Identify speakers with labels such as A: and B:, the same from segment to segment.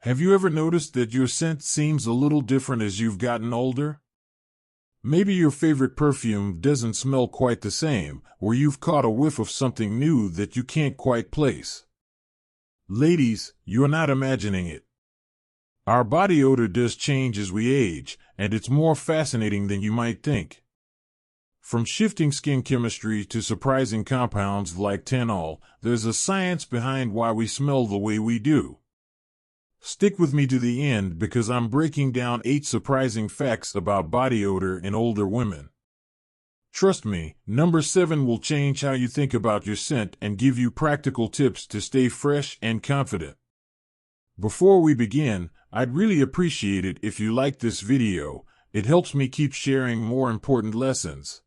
A: Have you ever noticed that your scent seems a little different as you've gotten older? Maybe your favorite perfume doesn't smell quite the same, or you've caught a whiff of something new that you can't quite place. Ladies, you're not imagining it. Our body odor does change as we age, and it's more fascinating than you might think. From shifting skin chemistry to surprising compounds like tanol, there's a science behind why we smell the way we do. Stick with me to the end because I'm breaking down 8 surprising facts about body odor in older women. Trust me, number 7 will change how you think about your scent and give you practical tips to stay fresh and confident. Before we begin, I'd really appreciate it if you liked this video. It helps me keep sharing more important lessons.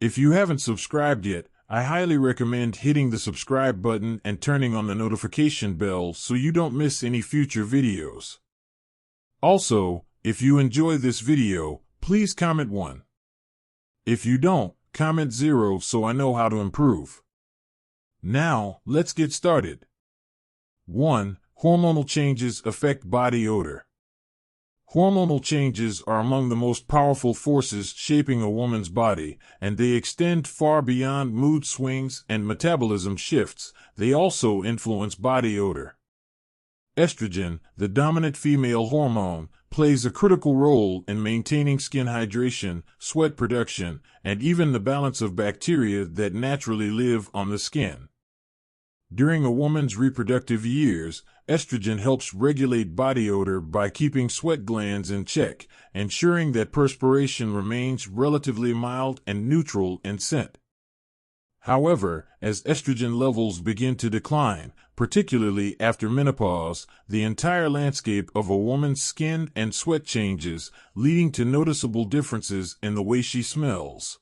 A: If you haven't subscribed yet, I highly recommend hitting the subscribe button and turning on the notification bell so you don't miss any future videos. Also, if you enjoy this video, please comment 1. If you don't, comment 0 so I know how to improve. Now, let's get started. 1. Hormonal changes affect body odor. Hormonal changes are among the most powerful forces shaping a woman's body, and they extend far beyond mood swings and metabolism shifts. They also influence body odor. Estrogen, the dominant female hormone, plays a critical role in maintaining skin hydration, sweat production, and even the balance of bacteria that naturally live on the skin. During a woman's reproductive years, estrogen helps regulate body odor by keeping sweat glands in check, ensuring that perspiration remains relatively mild and neutral in scent. However, as estrogen levels begin to decline, particularly after menopause, the entire landscape of a woman's skin and sweat changes, leading to noticeable differences in the way she smells.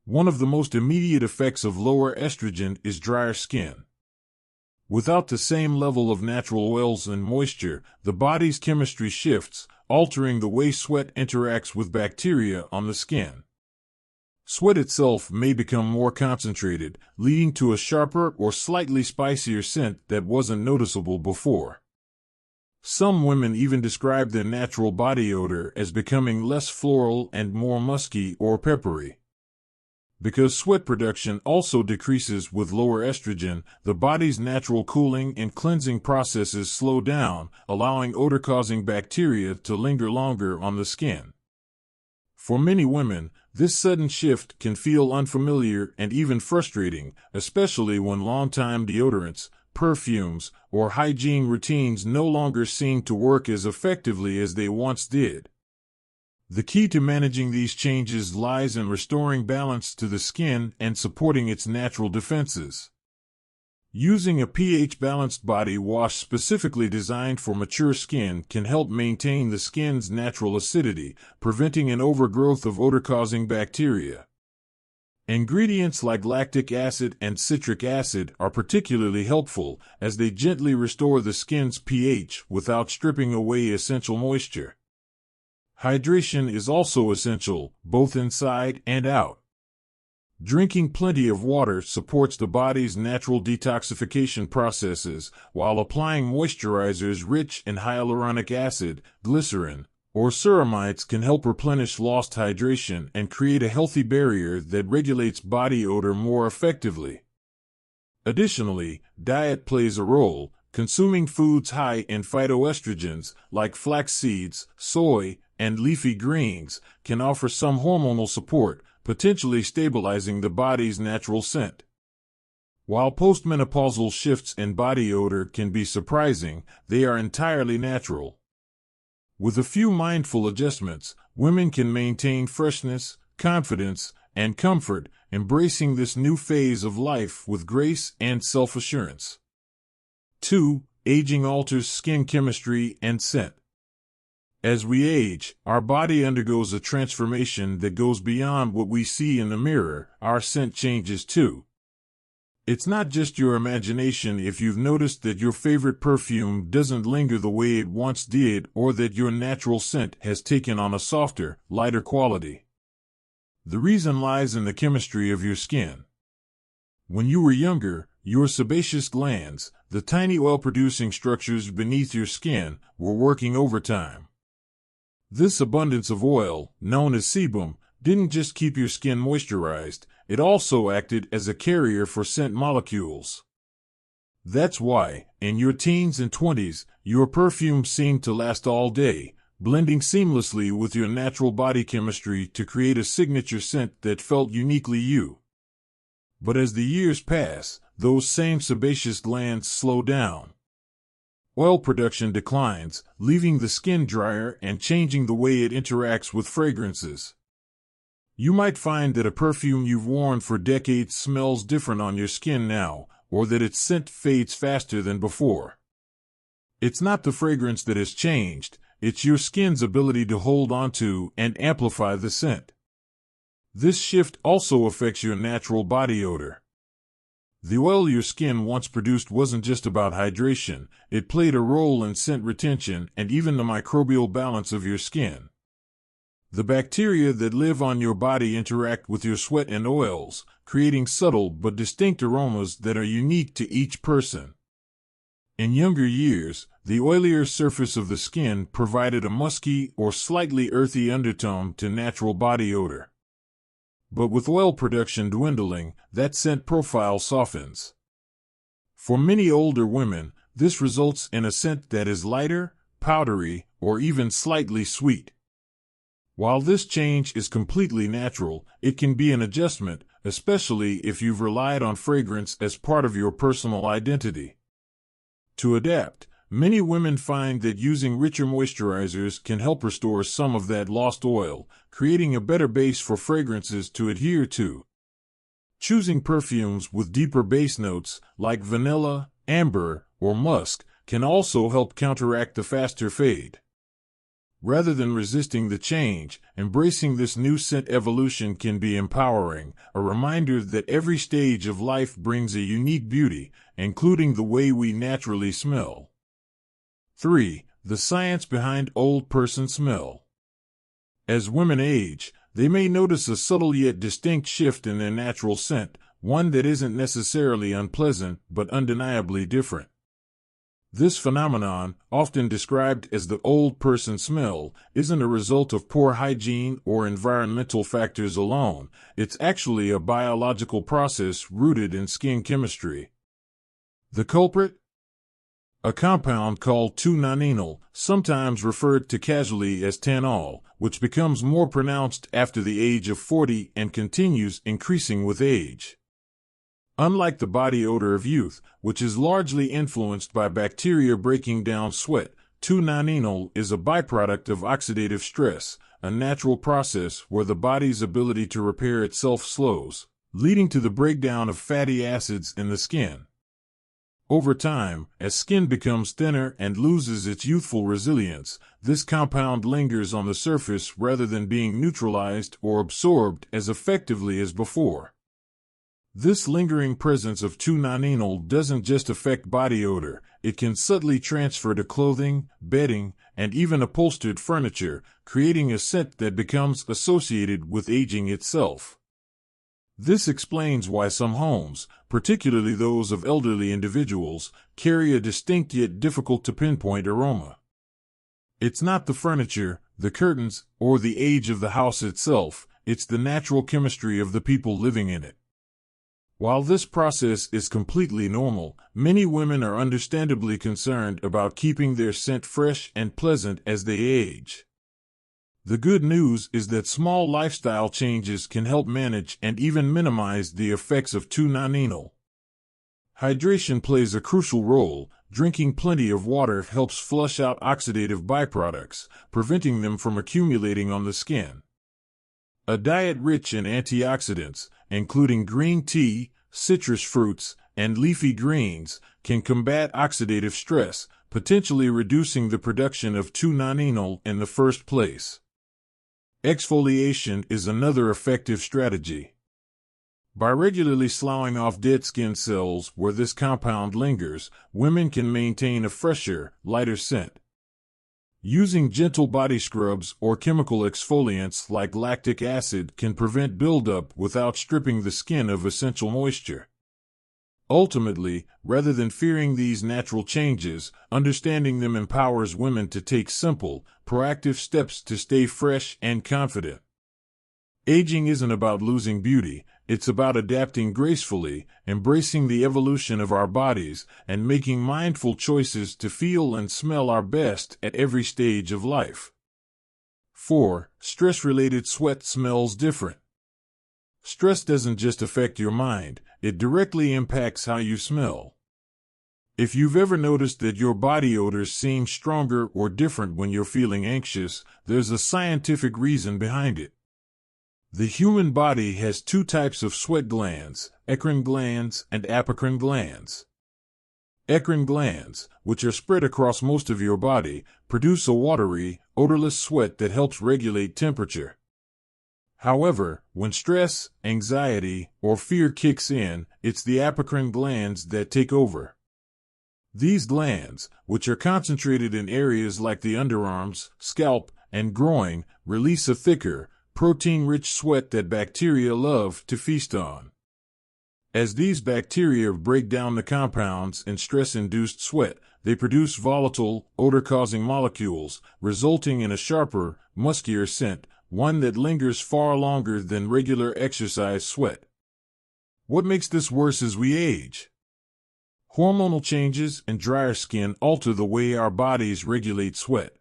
A: One of the most immediate effects of lower estrogen is drier skin. Without the same level of natural oils and moisture, the body's chemistry shifts, altering the way sweat interacts with bacteria on the skin. Sweat itself may become more concentrated, leading to a sharper or slightly spicier scent that wasn't noticeable before. Some women even describe their natural body odor as becoming less floral and more musky or peppery. Because sweat production also decreases with lower estrogen, the body's natural cooling and cleansing processes slow down, allowing odor-causing bacteria to linger longer on the skin. For many women, this sudden shift can feel unfamiliar and even frustrating, especially when long-time deodorants, perfumes, or hygiene routines no longer seem to work as effectively as they once did. The key to managing these changes lies in restoring balance to the skin and supporting its natural defenses. Using a pH-balanced body wash specifically designed for mature skin can help maintain the skin's natural acidity, preventing an overgrowth of odor-causing bacteria. Ingredients like lactic acid and citric acid are particularly helpful, as they gently restore the skin's pH without stripping away essential moisture. Hydration is also essential, both inside and out. Drinking plenty of water supports the body's natural detoxification processes, while applying moisturizers rich in hyaluronic acid, glycerin, or ceramides can help replenish lost hydration and create a healthy barrier that regulates body odor more effectively. Additionally, diet plays a role. Consuming foods high in phytoestrogens, like flax seeds, soy, and leafy greens, can offer some hormonal support, potentially stabilizing the body's natural scent. While postmenopausal shifts in body odor can be surprising, they are entirely natural. With a few mindful adjustments, women can maintain freshness, confidence, and comfort, embracing this new phase of life with grace and self-assurance. 2. Aging alters skin chemistry and scent. As we age, our body undergoes a transformation that goes beyond what we see in the mirror. Our scent changes too. It's not just your imagination if you've noticed that your favorite perfume doesn't linger the way it once did, or that your natural scent has taken on a softer, lighter quality. The reason lies in the chemistry of your skin. When you were younger, your sebaceous glands, the tiny oil-producing structures beneath your skin were working overtime. This abundance of oil, known as sebum, didn't just keep your skin moisturized, it also acted as a carrier for scent molecules. That's why, in your teens and 20s, your perfume seemed to last all day, blending seamlessly with your natural body chemistry to create a signature scent that felt uniquely you. But as the years pass, those same sebaceous glands slow down. Oil production declines, leaving the skin drier and changing the way it interacts with fragrances. You might find that a perfume you've worn for decades smells different on your skin now, or that its scent fades faster than before. It's not the fragrance that has changed, it's your skin's ability to hold onto and amplify the scent. This shift also affects your natural body odor. The oil your skin once produced wasn't just about hydration, it played a role in scent retention and even the microbial balance of your skin. The bacteria that live on your body interact with your sweat and oils, creating subtle but distinct aromas that are unique to each person. In younger years, the oilier surface of the skin provided a musky or slightly earthy undertone to natural body odor. But with oil production dwindling, that scent profile softens. For many older women, this results in a scent that is lighter, powdery, or even slightly sweet. While this change is completely natural, it can be an adjustment, especially if you've relied on fragrance as part of your personal identity. To adapt, many women find that using richer moisturizers can help restore some of that lost oil, creating a better base for fragrances to adhere to. Choosing perfumes with deeper base notes, like vanilla, amber, or musk, can also help counteract the faster fade. Rather than resisting the change, embracing this new scent evolution can be empowering, a reminder that every stage of life brings a unique beauty, including the way we naturally smell. 3. The science behind old person smell. As women age, they may notice a subtle yet distinct shift in their natural scent, one that isn't necessarily unpleasant but undeniably different. This phenomenon, often described as the old person smell, isn't a result of poor hygiene or environmental factors alone, it's actually a biological process rooted in skin chemistry. The culprit? A compound called 2-nonenal, sometimes referred to casually as tannol, which becomes more pronounced after the age of 40 and continues increasing with age. Unlike the body odor of youth, which is largely influenced by bacteria breaking down sweat, 2-nonenal is a byproduct of oxidative stress, a natural process where the body's ability to repair itself slows, leading to the breakdown of fatty acids in the skin. Over time, as skin becomes thinner and loses its youthful resilience, this compound lingers on the surface rather than being neutralized or absorbed as effectively as before. This lingering presence of 2-nonenal doesn't just affect body odor, it can subtly transfer to clothing, bedding, and even upholstered furniture, creating a scent that becomes associated with aging itself. This explains why some homes, particularly those of elderly individuals, carry a distinct yet difficult to pinpoint aroma. It's not the furniture, the curtains, or the age of the house itself, it's the natural chemistry of the people living in it. While this process is completely normal, many women are understandably concerned about keeping their scent fresh and pleasant as they age. The good news is that small lifestyle changes can help manage and even minimize the effects of 2-nonenal. Hydration plays a crucial role. Drinking plenty of water helps flush out oxidative byproducts, preventing them from accumulating on the skin. A diet rich in antioxidants, including green tea, citrus fruits, and leafy greens, can combat oxidative stress, potentially reducing the production of 2-nonenal in the first place. Exfoliation is another effective strategy. By regularly sloughing off dead skin cells where this compound lingers, women can maintain a fresher, lighter scent. Using gentle body scrubs or chemical exfoliants like lactic acid can prevent buildup without stripping the skin of essential moisture. Ultimately, rather than fearing these natural changes, understanding them empowers women to take simple, proactive steps to stay fresh and confident. Aging isn't about losing beauty, it's about adapting gracefully, embracing the evolution of our bodies, and making mindful choices to feel and smell our best at every stage of life. 4. Stress-related sweat smells different. Stress doesn't just affect your mind, it directly impacts how you smell. If you've ever noticed that your body odors seem stronger or different when you're feeling anxious, there's a scientific reason behind it. The human body has two types of sweat glands, eccrine glands and apocrine glands. Eccrine glands, which are spread across most of your body, produce a watery, odorless sweat that helps regulate temperature. However, when stress, anxiety, or fear kicks in, it's the apocrine glands that take over. These glands, which are concentrated in areas like the underarms, scalp, and groin, release a thicker, protein-rich sweat that bacteria love to feast on. As these bacteria break down the compounds in stress-induced sweat, they produce volatile, odor-causing molecules, resulting in a sharper, muskier scent, one that lingers far longer than regular exercise sweat. What makes this worse as we age? Hormonal changes and drier skin alter the way our bodies regulate sweat.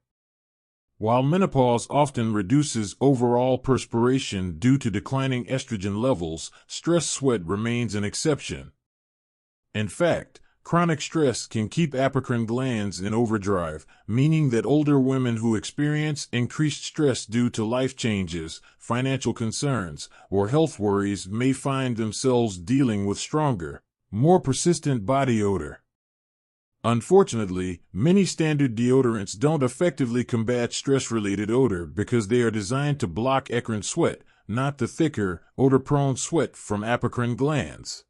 A: While menopause often reduces overall perspiration due to declining estrogen levels, stress sweat remains an exception. In fact, chronic stress can keep apocrine glands in overdrive, meaning that older women who experience increased stress due to life changes, financial concerns, or health worries may find themselves dealing with stronger, more persistent body odor. Unfortunately, many standard deodorants don't effectively combat stress-related odor because they are designed to block eccrine sweat, not the thicker, odor-prone sweat from apocrine glands.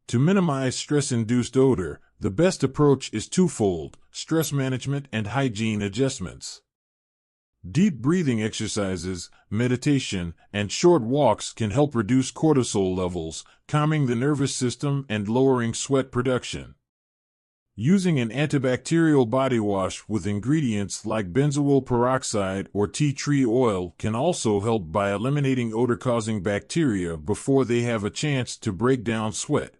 A: To minimize stress-induced odor, the best approach is twofold: stress management and hygiene adjustments. Deep breathing exercises, meditation, and short walks can help reduce cortisol levels, calming the nervous system and lowering sweat production. Using an antibacterial body wash with ingredients like benzoyl peroxide or tea tree oil can also help by eliminating odor-causing bacteria before they have a chance to break down sweat.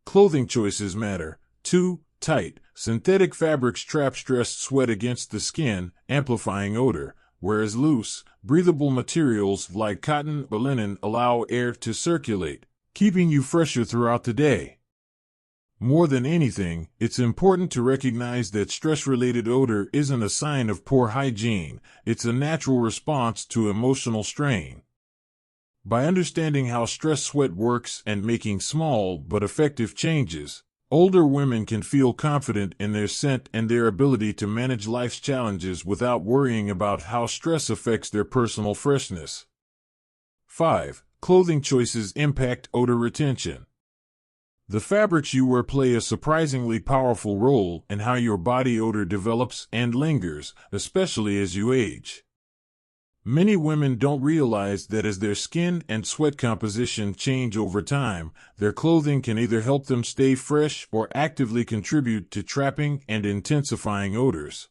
A: Clothing choices matter, too. Tight, synthetic fabrics trap stressed sweat against the skin, amplifying odor, whereas loose, breathable materials like cotton or linen allow air to circulate, keeping you fresher throughout the day. More than anything, it's important to recognize that stress-related odor isn't a sign of poor hygiene, it's a natural response to emotional strain. By understanding how stress sweat works and making small but effective changes, older women can feel confident in their scent and their ability to manage life's challenges without worrying about how stress affects their personal freshness. 5. Clothing choices impact odor retention. The fabrics you wear play a surprisingly powerful role in how your body odor develops and lingers, especially as you age. Many women don't realize that as their skin and sweat composition change over time, their clothing can either help them stay fresh or actively contribute to trapping and intensifying odors.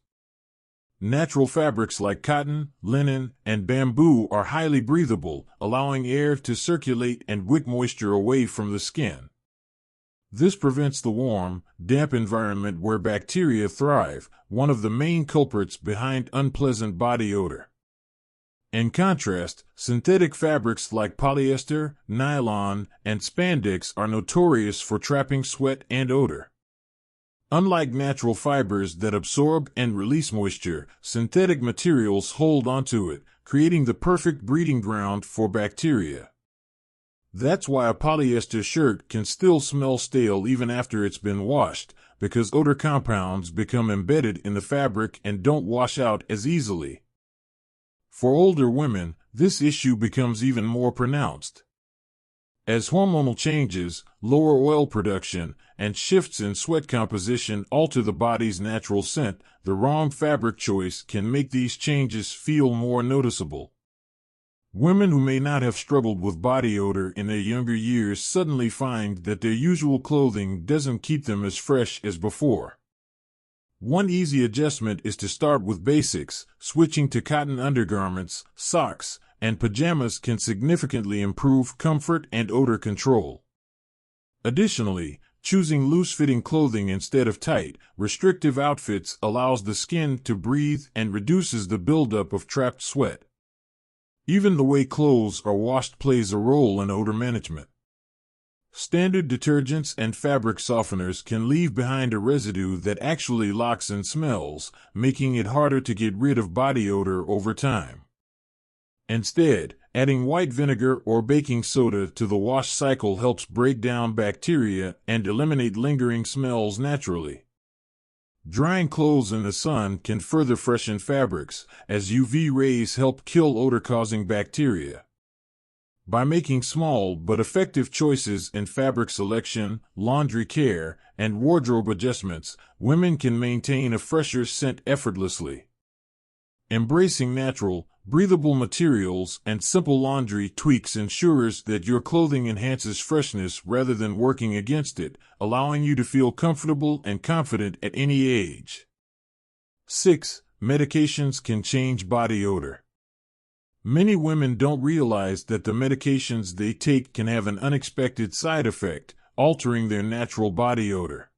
A: Natural fabrics like cotton, linen, and bamboo are highly breathable, allowing air to circulate and wick moisture away from the skin. This prevents the warm, damp environment where bacteria thrive, one of the main culprits behind unpleasant body odor. In contrast, synthetic fabrics like polyester, nylon, and spandex are notorious for trapping sweat and odor. Unlike natural fibers that absorb and release moisture, synthetic materials hold onto it, creating the perfect breeding ground for bacteria. That's why a polyester shirt can still smell stale even after it's been washed, because odor compounds become embedded in the fabric and don't wash out as easily. For older women, this issue becomes even more pronounced. As hormonal changes, lower oil production, and shifts in sweat composition alter the body's natural scent, the wrong fabric choice can make these changes feel more noticeable. Women who may not have struggled with body odor in their younger years suddenly find that their usual clothing doesn't keep them as fresh as before. One easy adjustment is to start with basics. Switching to cotton undergarments, socks, and pajamas can significantly improve comfort and odor control. Additionally, choosing loose-fitting clothing instead of tight, restrictive outfits allows the skin to breathe and reduces the buildup of trapped sweat. Even the way clothes are washed plays a role in odor management. Standard detergents and fabric softeners can leave behind a residue that actually locks and smells, making it harder to get rid of body odor over time. Instead, adding white vinegar or baking soda to the wash cycle helps break down bacteria and eliminate lingering smells naturally. Drying clothes in the sun can further freshen fabrics, as UV rays help kill odor-causing bacteria. By making small but effective choices in fabric selection, laundry care, and wardrobe adjustments, women can maintain a fresher scent effortlessly. Embracing natural, breathable materials and simple laundry tweaks ensures that your clothing enhances freshness rather than working against it, allowing you to feel comfortable and confident at any age. 6. Medications can change body odor. Many women don't realize that the medications they take can have an unexpected side effect, altering their natural body odor.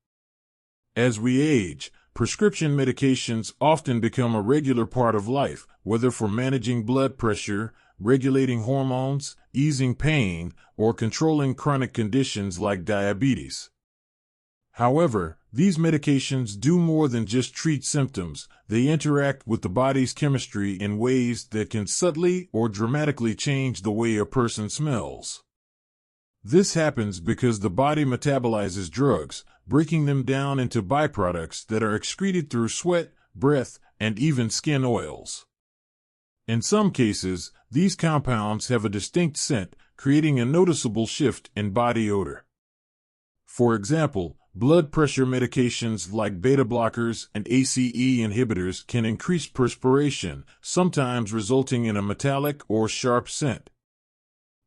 A: As we age, prescription medications often become a regular part of life, whether for managing blood pressure, regulating hormones, easing pain, or controlling chronic conditions like diabetes. However, these medications do more than just treat symptoms. They interact with the body's chemistry in ways that can subtly or dramatically change the way a person smells. This happens because the body metabolizes drugs, breaking them down into byproducts that are excreted through sweat, breath, and even skin oils. In some cases, these compounds have a distinct scent, creating a noticeable shift in body odor. For example, blood pressure medications like beta blockers and ACE inhibitors can increase perspiration, sometimes resulting in a metallic or sharp scent.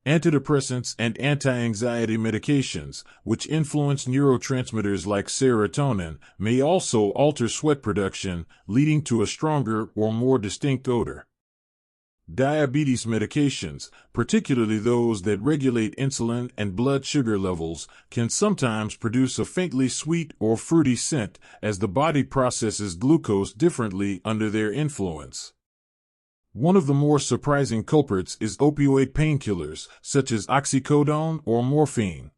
A: Antidepressants and anti-anxiety medications, which influence neurotransmitters like serotonin, may also alter sweat production, leading to a stronger or more distinct odor. Diabetes medications, particularly those that regulate insulin and blood sugar levels, can sometimes produce a faintly sweet or fruity scent as the body processes glucose differently under their influence. One of the more surprising culprits is opioid painkillers, such as oxycodone or morphine.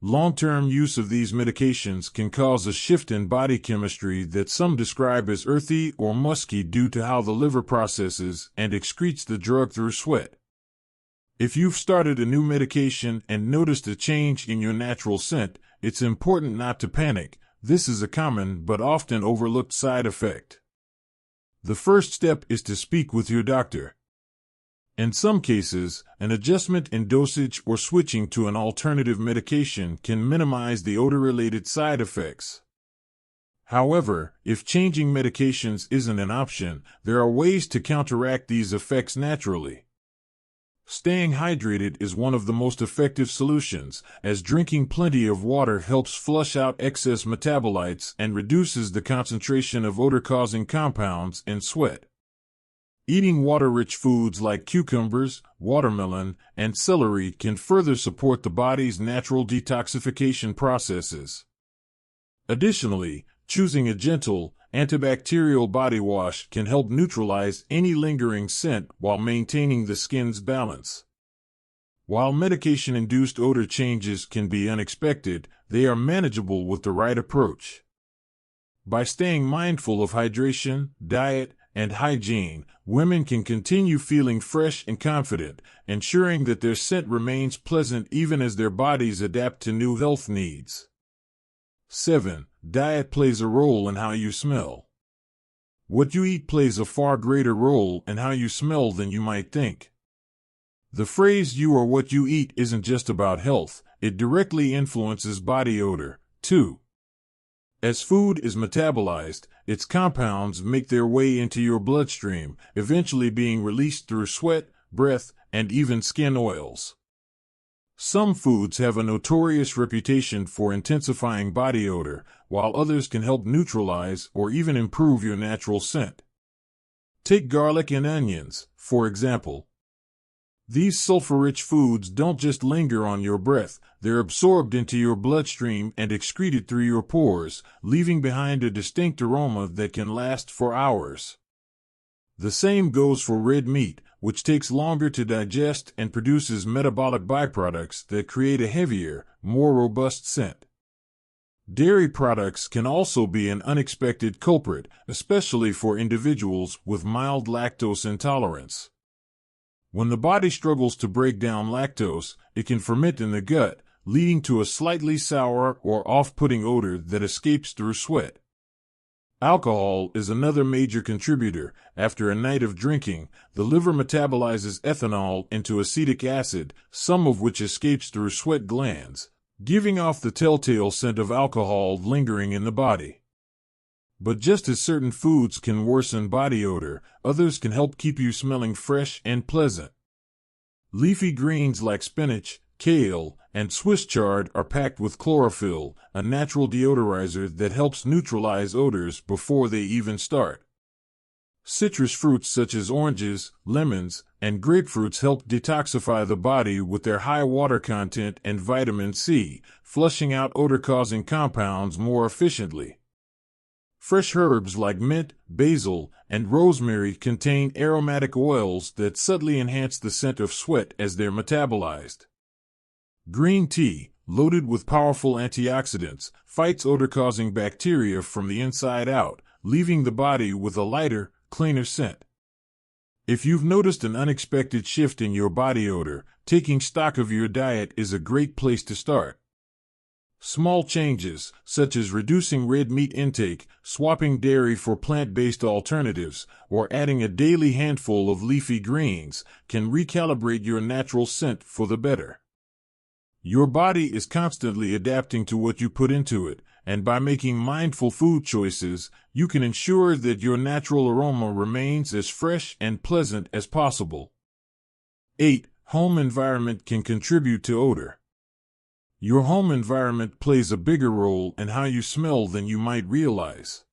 A: Long-term use of these medications can cause a shift in body chemistry that some describe as earthy or musky due to how the liver processes and excretes the drug through sweat. If you've started a new medication and noticed a change in your natural scent, it's important not to panic. This is a common but often overlooked side effect. The first step is to speak with your doctor. In some cases, an adjustment in dosage or switching to an alternative medication can minimize the odor-related side effects. However, if changing medications isn't an option, there are ways to counteract these effects naturally. Staying hydrated is one of the most effective solutions, as drinking plenty of water helps flush out excess metabolites and reduces the concentration of odor-causing compounds in sweat. Eating water-rich foods like cucumbers, watermelon, and celery can further support the body's natural detoxification processes. Additionally, choosing a gentle, antibacterial body wash can help neutralize any lingering scent while maintaining the skin's balance. While medication-induced odor changes can be unexpected, they are manageable with the right approach. By staying mindful of hydration, diet, and hygiene, women can continue feeling fresh and confident, ensuring that their scent remains pleasant even as their bodies adapt to new health needs. 7. Diet plays a role in how you smell. What you eat plays a far greater role in how you smell than you might think. The phrase "you are what you eat" isn't just about health, it directly influences body odor, too. As food is metabolized, its compounds make their way into your bloodstream, eventually being released through sweat, breath, and even skin oils. Some foods have a notorious reputation for intensifying body odor, while others can help neutralize or even improve your natural scent. Take garlic and onions, for example. These sulfur-rich foods don't just linger on your breath, they're absorbed into your bloodstream and excreted through your pores, leaving behind a distinct aroma that can last for hours. The same goes for red meat, which takes longer to digest and produces metabolic byproducts that create a heavier, more robust scent. Dairy products can also be an unexpected culprit, especially for individuals with mild lactose intolerance. When the body struggles to break down lactose, it can ferment in the gut, leading to a slightly sour or off-putting odor that escapes through sweat. Alcohol is another major contributor. After a night of drinking, the liver metabolizes ethanol into acetic acid, some of which escapes through sweat glands, giving off the telltale scent of alcohol lingering in the body. But just as certain foods can worsen body odor, others can help keep you smelling fresh and pleasant. Leafy greens like spinach, kale, and Swiss chard are packed with chlorophyll, a natural deodorizer that helps neutralize odors before they even start. Citrus fruits such as oranges, lemons, and grapefruits help detoxify the body with their high water content and vitamin C, flushing out odor-causing compounds more efficiently. Fresh herbs like mint, basil, and rosemary contain aromatic oils that subtly enhance the scent of sweat as they're metabolized. Green tea, loaded with powerful antioxidants, fights odor-causing bacteria from the inside out, leaving the body with a lighter, cleaner scent. If you've noticed an unexpected shift in your body odor, taking stock of your diet is a great place to start. Small changes, such as reducing red meat intake, swapping dairy for plant-based alternatives, or adding a daily handful of leafy greens, can recalibrate your natural scent for the better. Your body is constantly adapting to what you put into it, and by making mindful food choices, you can ensure that your natural aroma remains as fresh and pleasant as possible. 8. Home environment can contribute to odor. Your home environment plays a bigger role in how you smell than you might realize.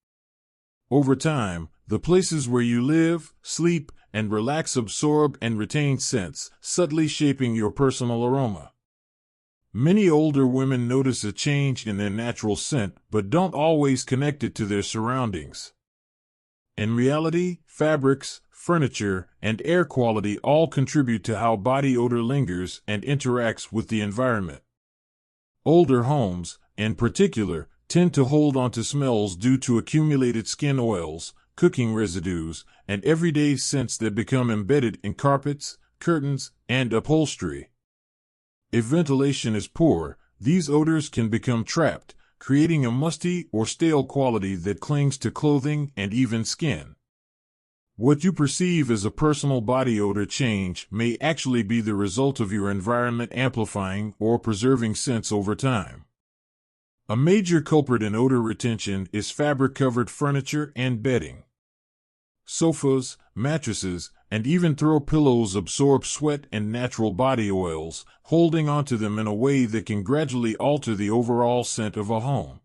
A: Over time, the places where you live, sleep, and relax absorb and retain scents, subtly shaping your personal aroma. Many older women notice a change in their natural scent but don't always connect it to their surroundings. In reality, fabrics, furniture, and air quality all contribute to how body odor lingers and interacts with the environment. Older homes, in particular, tend to hold on to smells due to accumulated skin oils, cooking residues, and everyday scents that become embedded in carpets, curtains, and upholstery. If ventilation is poor, these odors can become trapped, creating a musty or stale quality that clings to clothing and even skin. What you perceive as a personal body odor change may actually be the result of your environment amplifying or preserving scents over time. A major culprit in odor retention is fabric-covered furniture and bedding. Sofas, mattresses, and even throw pillows absorb sweat and natural body oils, holding onto them in a way that can gradually alter the overall scent of a home.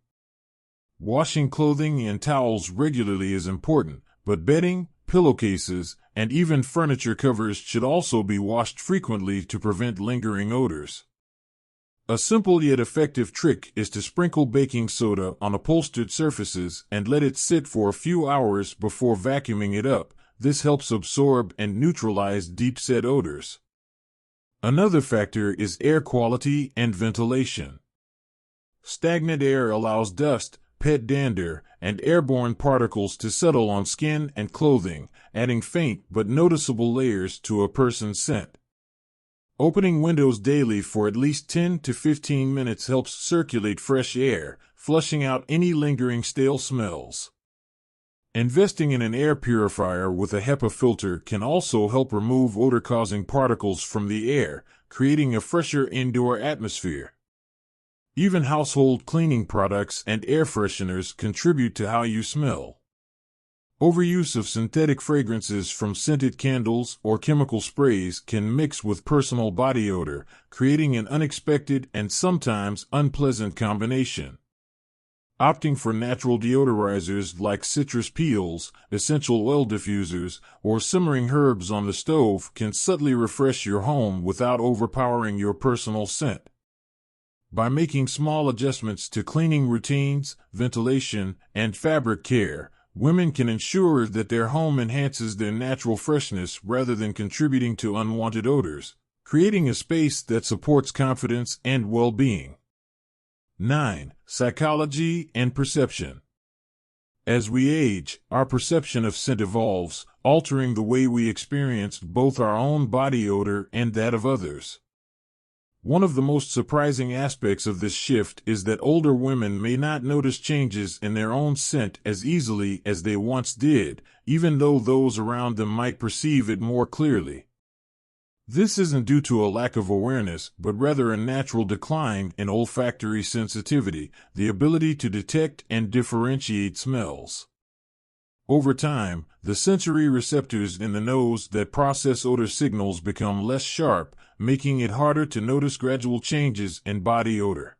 A: Washing clothing and towels regularly is important, but bedding, pillowcases, and even furniture covers should also be washed frequently to prevent lingering odors. A simple yet effective trick is to sprinkle baking soda on upholstered surfaces and let it sit for a few hours before vacuuming it up. This helps absorb and neutralize deep-set odors. Another factor is air quality and ventilation. Stagnant air allows dust, pet dander, and airborne particles to settle on skin and clothing, adding faint but noticeable layers to a person's scent. Opening windows daily for at least 10 to 15 minutes helps circulate fresh air, flushing out any lingering stale smells. Investing in an air purifier with a HEPA filter can also help remove odor-causing particles from the air, creating a fresher indoor atmosphere. Even household cleaning products and air fresheners contribute to how you smell. Overuse of synthetic fragrances from scented candles or chemical sprays can mix with personal body odor, creating an unexpected and sometimes unpleasant combination. Opting for natural deodorizers like citrus peels, essential oil diffusers, or simmering herbs on the stove can subtly refresh your home without overpowering your personal scent. By making small adjustments to cleaning routines, ventilation, and fabric care, women can ensure that their home enhances their natural freshness rather than contributing to unwanted odors, creating a space that supports confidence and well-being. 9. Psychology and perception. As we age, our perception of scent evolves, altering the way we experience both our own body odor and that of others. One of the most surprising aspects of this shift is that older women may not notice changes in their own scent as easily as they once did, even though those around them might perceive it more clearly. This isn't due to a lack of awareness, but rather a natural decline in olfactory sensitivity, the ability to detect and differentiate smells. Over time, the sensory receptors in the nose that process odor signals become less sharp, making it harder to notice gradual changes in body odor.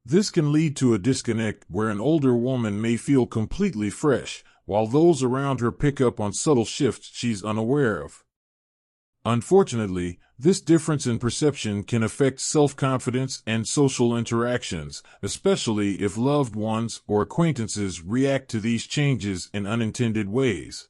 A: This can lead to a disconnect where an older woman may feel completely fresh, while those around her pick up on subtle shifts she's unaware of. Unfortunately, this difference in perception can affect self-confidence and social interactions, especially if loved ones or acquaintances react to these changes in unintended ways.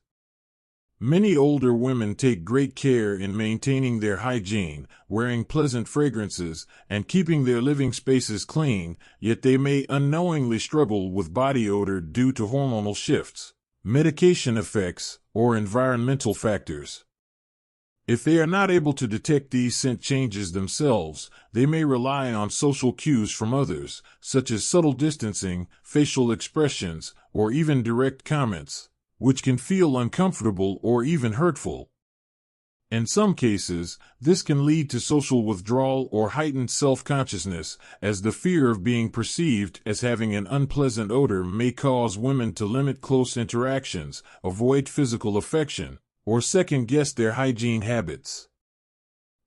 A: Many older women take great care in maintaining their hygiene, wearing pleasant fragrances, and keeping their living spaces clean, yet they may unknowingly struggle with body odor due to hormonal shifts, medication effects, or environmental factors. If they are not able to detect these scent changes themselves, they may rely on social cues from others, such as subtle distancing, facial expressions, or even direct comments, which can feel uncomfortable or even hurtful. In some cases, this can lead to social withdrawal or heightened self-consciousness, as the fear of being perceived as having an unpleasant odor may cause women to limit close interactions, avoid physical affection, or second-guess their hygiene habits.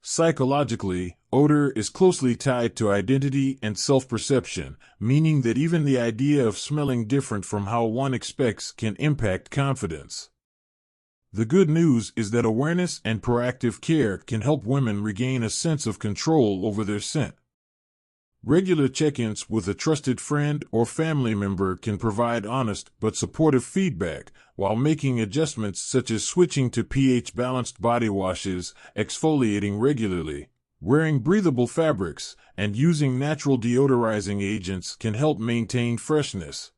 A: Psychologically, odor is closely tied to identity and self-perception, meaning that even the idea of smelling different from how one expects can impact confidence. The good news is that awareness and proactive care can help women regain a sense of control over their scent. Regular check-ins with a trusted friend or family member can provide honest but supportive feedback, while making adjustments such as switching to pH-balanced body washes, exfoliating regularly, wearing breathable fabrics, and using natural deodorizing agents can help maintain freshness.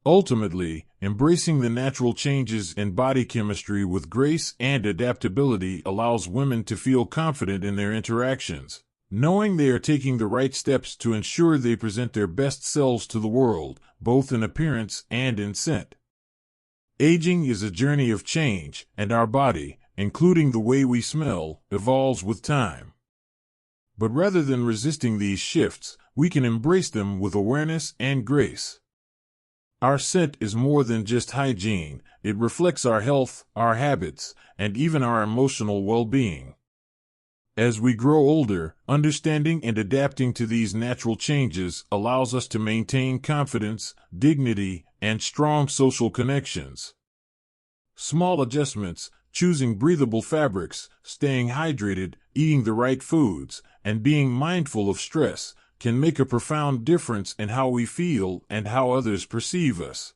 A: Ultimately, embracing the natural changes in body chemistry with grace and adaptability allows women to feel confident in their interactions, knowing they are taking the right steps to ensure they present their best selves to the world, both in appearance and in scent. Aging is a journey of change, and our body, including the way we smell, evolves with time. But rather than resisting these shifts, we can embrace them with awareness and grace. Our scent is more than just hygiene, it reflects our health, our habits, and even our emotional well-being. As we grow older, understanding and adapting to these natural changes allows us to maintain confidence, dignity, and strong social connections. Small adjustments, choosing breathable fabrics, staying hydrated, eating the right foods, and being mindful of stress, can make a profound difference in how we feel and how others perceive us.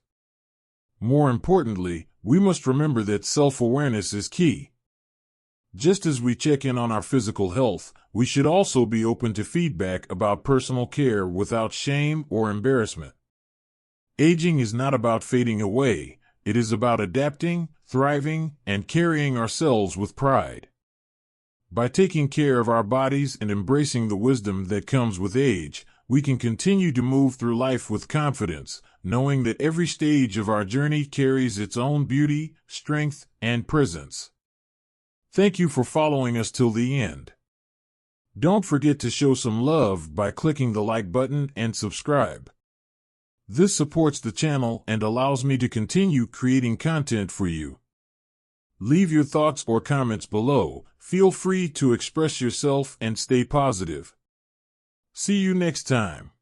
A: More importantly, we must remember that self-awareness is key. Just as we check in on our physical health, we should also be open to feedback about personal care without shame or embarrassment. Aging is not about fading away, it is about adapting, thriving, and carrying ourselves with pride. By taking care of our bodies and embracing the wisdom that comes with age, we can continue to move through life with confidence, knowing that every stage of our journey carries its own beauty, strength, and presence. Thank you for following us till the end. Don't forget to show some love by clicking the like button and subscribe. This supports the channel and allows me to continue creating content for you. Leave your thoughts or comments below. Feel free to express yourself and stay positive. See you next time.